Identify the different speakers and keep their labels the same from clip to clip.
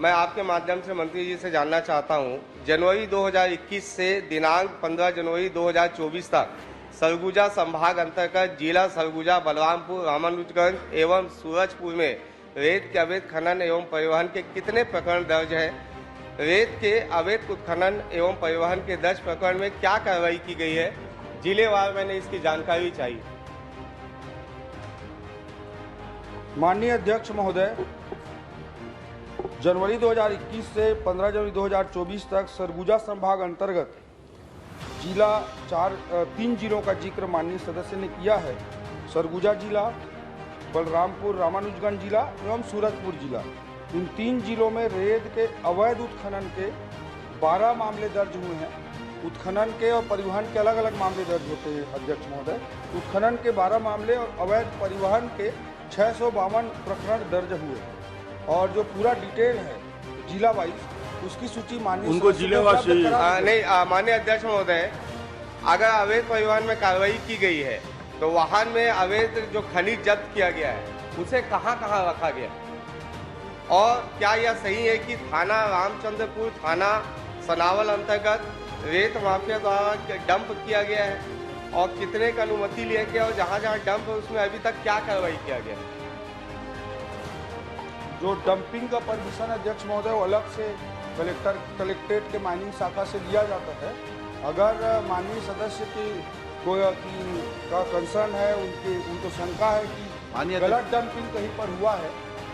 Speaker 1: मैं आपके माध्यम से मंत्री जी से जानना चाहता हूं, जनवरी 2021 से दिनांक 15 जनवरी 2024 तक सरगुजा संभाग अंतर्गत जिला सरगुजा, बलरामपुर, रामानुजगंज एवं सूरजपुर में रेत के अवैध खनन एवं परिवहन के कितने प्रकरण दर्ज हैं? रेत के अवैध उत्खनन एवं परिवहन के 10 प्रकरण में क्या कार्रवाई की गई है? जिलेवार मैंने इसकी जानकारी चाहिए।
Speaker 2: माननीय अध्यक्ष महोदय, जनवरी 2021 से 15 जनवरी 2024 तक सरगुजा संभाग अंतर्गत तीन जिलों का जिक्र माननीय सदस्य ने किया है। सरगुजा जिला, बलरामपुर, रामानुजगंज जिला एवं सूरजपुर जिला। इन 3 जिलों में रेत के अवैध उत्खनन के 12 मामले दर्ज हुए हैं। उत्खनन के और परिवहन के अलग अलग मामले दर्ज होते हैं अध्यक्ष महोदय। उत्खनन के 12 मामले और अवैध परिवहन के 652 प्रकरण दर्ज हुए और जो पूरा डिटेल है जिला वाइज उसकी सूची माननीय
Speaker 3: उनको जिलेवासी
Speaker 1: नहीं माननीय अध्यक्ष महोदय, अगर अवैध परिवहन में कार्रवाई की गई है तो वाहन में अवैध जो खनिज जब्त किया गया है उसे कहां कहां रखा गया, और क्या यह सही है कि थाना रामचंद्रपुर, थाना सनावल अंतर्गत रेत माफिया द्वारा डंप किया गया है और कितने का अनुमति लिया गया और जहां जहां डंप है उसमें अभी तक क्या कार्रवाई किया गया?
Speaker 2: जो डंपिंग का परमिशन अध्यक्ष महोदय वो अलग से कलेक्ट्रेट के माइनिंग शाखा से लिया जाता है। अगर माननीय सदस्य का कंसर्न है, उनको शंका है कि गलत डंपिंग कहीं पर हुआ है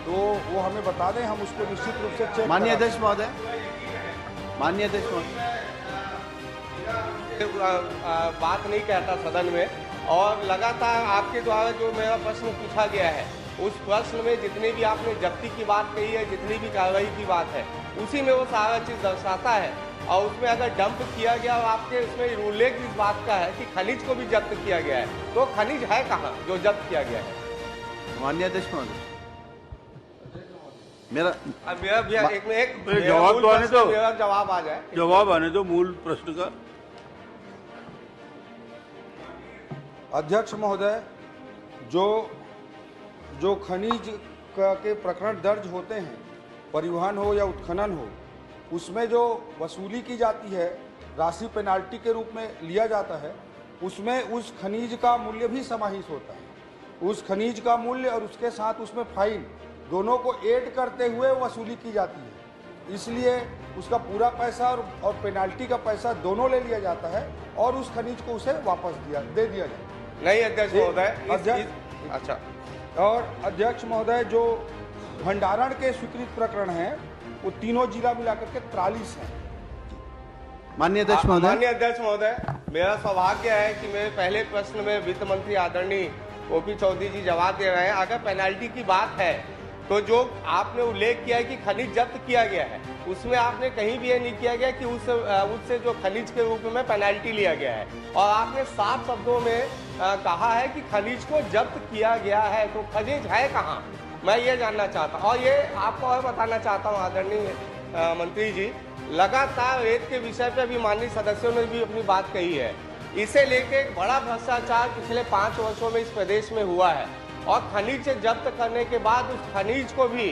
Speaker 2: तो वो हमें बता दें, हम उसको निश्चित रूप से चेक।
Speaker 3: माननीय अध्यक्ष महोदय,
Speaker 1: बात नहीं कहता सदन में, और लगातार आपके द्वारा जो मेरा प्रश्न पूछा गया है उस प्रश्न में जितनी भी आपने जब्ती की बात कही है, जितनी भी कार्रवाई की बात है, उसी में वो सारा चीज दर्शाता है। और उसमें अगर डंप किया गया और आपके उसमें उल्लेख इस बात का है कि खनिज को भी जब्त किया गया है, तो खनिज है कहाँ जो जब्त किया गया है?
Speaker 3: माननीय अध्यक्ष महोदय, मेरा
Speaker 1: जवाब तो आने दो, मेरा जवाब आ जाए,
Speaker 3: जवाब आने दो मूल प्रश्न का।
Speaker 2: अध्यक्ष महोदय, जो खनिज के प्रकरण दर्ज होते हैं, परिवहन हो या उत्खनन हो, उसमें जो वसूली की जाती है, राशि पेनाल्टी के रूप में लिया जाता है, उसमें उस खनिज का मूल्य भी समाहित होता है। उस खनिज का मूल्य और उसके साथ उसमें फाइन दोनों को ऐड करते हुए वसूली की जाती है। इसलिए उसका पूरा पैसा और पेनाल्टी का पैसा दोनों ले लिया जाता है और उस खनिज को उसे वापस दे दिया जाता है।
Speaker 1: नहीं अध्यक्ष महोदय, अच्छा।
Speaker 2: और अध्यक्ष महोदय, जो भंडारण के स्वीकृत प्रकरण हैं वो तीनों जिला मिलाकर के 43 हैं।
Speaker 3: माननीय अध्यक्ष महोदय,
Speaker 1: माननीय अध्यक्ष महोदय, मेरा सौभाग्य है कि मेरे पहले प्रश्न में वित्त मंत्री आदरणीय ओपी चौधरी जी जवाब दे रहे हैं। अगर पेनाल्टी की बात है तो जो आपने उल्लेख किया है कि खनिज जब्त किया गया है, उसमें आपने कहीं भी ये नहीं किया गया कि उससे जो खनिज के रूप में पेनाल्टी लिया गया है, और आपने साफ शब्दों में कहा है कि खनिज को जब्त किया गया है, तो खनिज है कहाँ, मैं ये जानना चाहता हूँ। और ये आपको और बताना चाहता हूँ आदरणीय मंत्री जी, लगातार रेत के विषय पे भी माननीय सदस्यों ने भी अपनी बात कही है। इसे लेके एक बड़ा भ्रष्टाचार पिछले 5 वर्षों में इस प्रदेश में हुआ है, और खनिज से जब्त करने के बाद उस खनिज को भी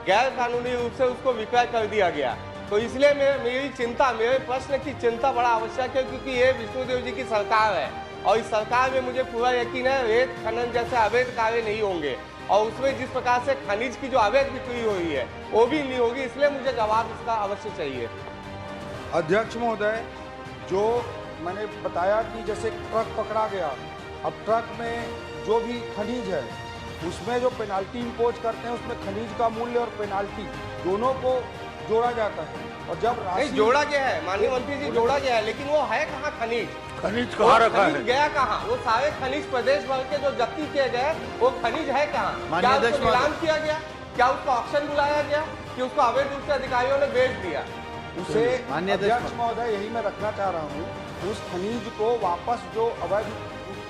Speaker 1: गैर कानूनी रूप से उसको विक्रय कर दिया गया। तो इसलिए मेरे प्रश्न की चिंता बड़ा आवश्यक है, क्योंकि ये विष्णुदेव जी की सरकार है और इस सरकार में मुझे पूरा यकीन है रेत खनन जैसे अवैध कार्य नहीं होंगे, और उसमें जिस प्रकार से खनिज की जो अवैध बिक्री हो रही है वो भी नहीं होगी। इसलिए मुझे जवाब इसका अवश्य चाहिए।
Speaker 2: अध्यक्ष महोदय, जो मैंने बताया कि जैसे ट्रक पकड़ा गया, अब ट्रक में जो भी खनिज है उसमें जो पेनाल्टी इम्पोज करते हैं उसमें खनिज का मूल्य और पेनाल्टी दोनों को जोड़ा जाता है। और जब
Speaker 1: नहीं जोड़ा गया है माननीय मंत्री जी, जोड़ा गया है, लेकिन वो है कहाँ खनिज
Speaker 3: कहाँ रखा है,
Speaker 1: गया कहाँ? वो सारे खनिज प्रदेश भर के जो जब्ती किए गए वो खनिज है कहाँ? क्या उसको नीलाम किया गया? क्या उसको ऑक्शन बुलाया गया कि उसको अवैध रूप से अधिकारियों ने बेच दिया?
Speaker 2: उसे अध्यक्ष महोदय, यही मैं रखना चाह रहा हूँ, उस खनिज को वापस जो अवैध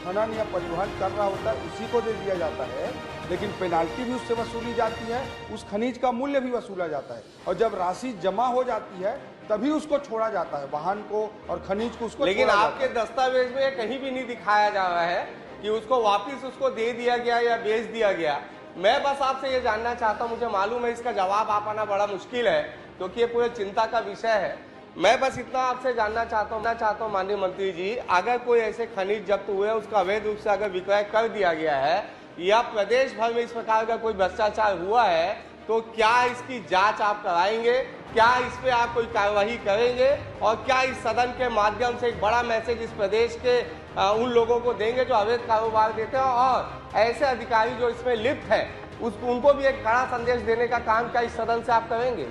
Speaker 2: खनन या परिवहन कर रहा होता है उसी को दे दिया जाता है, लेकिन पेनाल्टी भी उससे वसूली जाती है, उस खनिज का मूल्य भी वसूला जाता है, और जब राशि जमा हो जाती है तभी उसको छोड़ा जाता है, वाहन को और खनिज को उसको।
Speaker 1: लेकिन आपके दस्तावेज में कहीं भी नहीं दिखाया जा रहा है कि उसको वापिस उसको दे दिया गया या बेच दिया गया। मैं बस आपसे ये जानना चाहता हूँ, मुझे मालूम है इसका जवाब आ पाना बड़ा मुश्किल है क्योंकि ये पूरे चिंता का विषय है। मैं बस इतना आपसे जानना चाहता हूँ माननीय मंत्री जी, अगर कोई ऐसे खनिज जब्त हुए उसका अवैध रूप से अगर विक्रय कर दिया गया है या प्रदेश भर में इस प्रकार का कोई भ्रष्टाचार हुआ है तो क्या इसकी जांच आप कराएंगे, क्या इस पे आप कोई कार्यवाही करेंगे और क्या इस सदन के माध्यम से एक बड़ा मैसेज इस प्रदेश के उन लोगों को देंगे जो अवैध कारोबार देते हैं और ऐसे अधिकारी जो इसमें लिप्त है उनको भी एक कड़ा संदेश देने का काम क्या इस सदन से आप करेंगे?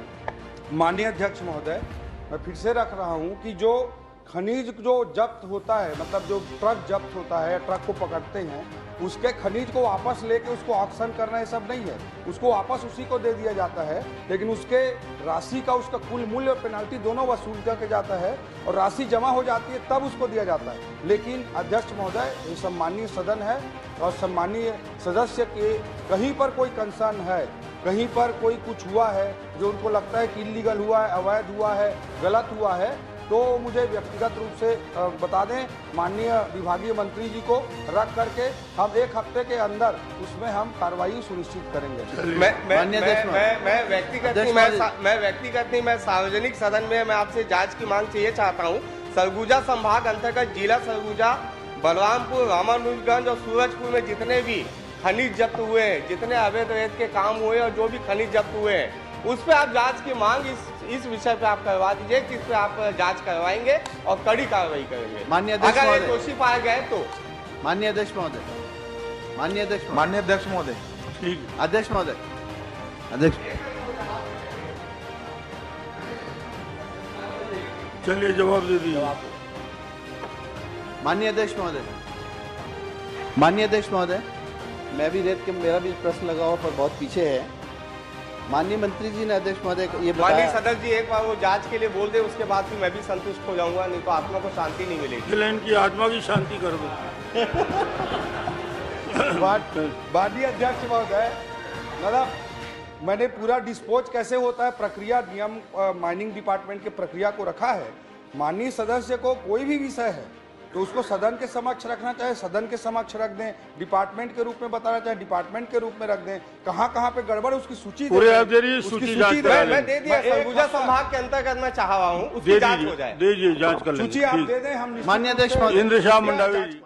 Speaker 2: माननीय अध्यक्ष महोदय, मैं फिर से रख रहा हूं कि जो खनिज जो जब्त होता है, मतलब जो ट्रक जब्त होता है, ट्रक को पकड़ते हैं, उसके खनिज को वापस लेके उसको ऑक्शन करना ये सब नहीं है, उसको वापस उसी को दे दिया जाता है। लेकिन उसके राशि का, उसका कुल मूल्य और पेनाल्टी दोनों वसूल करके जाता है और राशि जमा हो जाती है तब उसको दिया जाता है। लेकिन अध्यक्ष महोदय, ये सम्मानीय सदन है और सम्मानीय सदस्य के कहीं पर कोई कंसर्न है, कहीं पर कोई कुछ हुआ है जो उनको लगता है कि इलीगल हुआ है, अवैध हुआ है, गलत हुआ है, तो मुझे व्यक्तिगत रूप से बता दें, माननीय विभागीय मंत्री जी को रख करके हम 1 हफ्ते के अंदर उसमें हम कार्रवाई सुनिश्चित करेंगे।
Speaker 1: मैं व्यक्तिगत नहीं, मैं सार्वजनिक सदन में मैं आपसे जांच की मांग चाहिए चाहता हूँ। सरगुजा संभाग अंतर्गत जिला सरगुजा, बलरामपुर, रामानुजगंज और सूरजपुर में जितने भी खनिज जब्त हुए हैं, जितने अवैध के काम हुए और जो भी खनिज जब्त हुए हैं, उस पे आप जांच की मांग इस विषय पे आप करवा दीजिए, किस पे आप जांच करवाएंगे और कड़ी कार्रवाई करेंगे
Speaker 3: माननीय अध्यक्ष
Speaker 1: अगर ये
Speaker 3: महोदय।
Speaker 1: दोषी पाए गए तो।
Speaker 3: माननीय अध्यक्ष महोदय, माननीय अध्यक्ष
Speaker 4: माननीय अध्यक्ष महोदय,
Speaker 3: ठीक, अध्यक्ष महोदय, अध्यक्ष
Speaker 5: चलिए जवाब दे दीजिए।
Speaker 3: माननीय अध्यक्ष महोदय, माननीय अध्यक्ष महोदय, मैं भी रेत के, मेरा भी प्रश्न लगा हुआ पर बहुत पीछे है। माननीय मंत्री जी ने अध्यक्ष महोदय ये
Speaker 1: माननीय
Speaker 3: बताया,
Speaker 1: सदस्य जी एक बार वो जांच के लिए बोल दे, उसके बाद फिर मैं भी संतुष्ट हो जाऊंगा, नहीं तो आत्मा को शांति नहीं मिलेगी।
Speaker 5: चलिए इनकी आत्मा की शांति कर दो।
Speaker 2: माननीय अध्यक्ष महोदय, मतलब मैंने पूरा डिस्पोज कैसे होता है प्रक्रिया, नियम माइनिंग डिपार्टमेंट के प्रक्रिया को रखा है। माननीय सदस्य को कोई भी विषय है तो उसको सदन के समक्ष रखना चाहे सदन के समक्ष रख दें, डिपार्टमेंट के रूप में बताना चाहे डिपार्टमेंट के रूप में रख दें, कहाँ पे गड़बड़ उसकी सूची
Speaker 5: पूरे
Speaker 2: दें,
Speaker 5: आप दे रही
Speaker 2: उसकी
Speaker 5: सूची
Speaker 2: सूची
Speaker 5: जांच
Speaker 2: दें।
Speaker 5: करा
Speaker 1: मैं दे दिया, सरगुजा संभाग के अंतर्गत मैं चाह रहा हूँ उसकी जांच हो जाए।
Speaker 5: दीजिए जांच कर लेंगे।
Speaker 2: सूची आप दे दें, हम
Speaker 3: माननीय अध्यक्ष महोदय,
Speaker 5: इंद्र शाह मंडावी जी।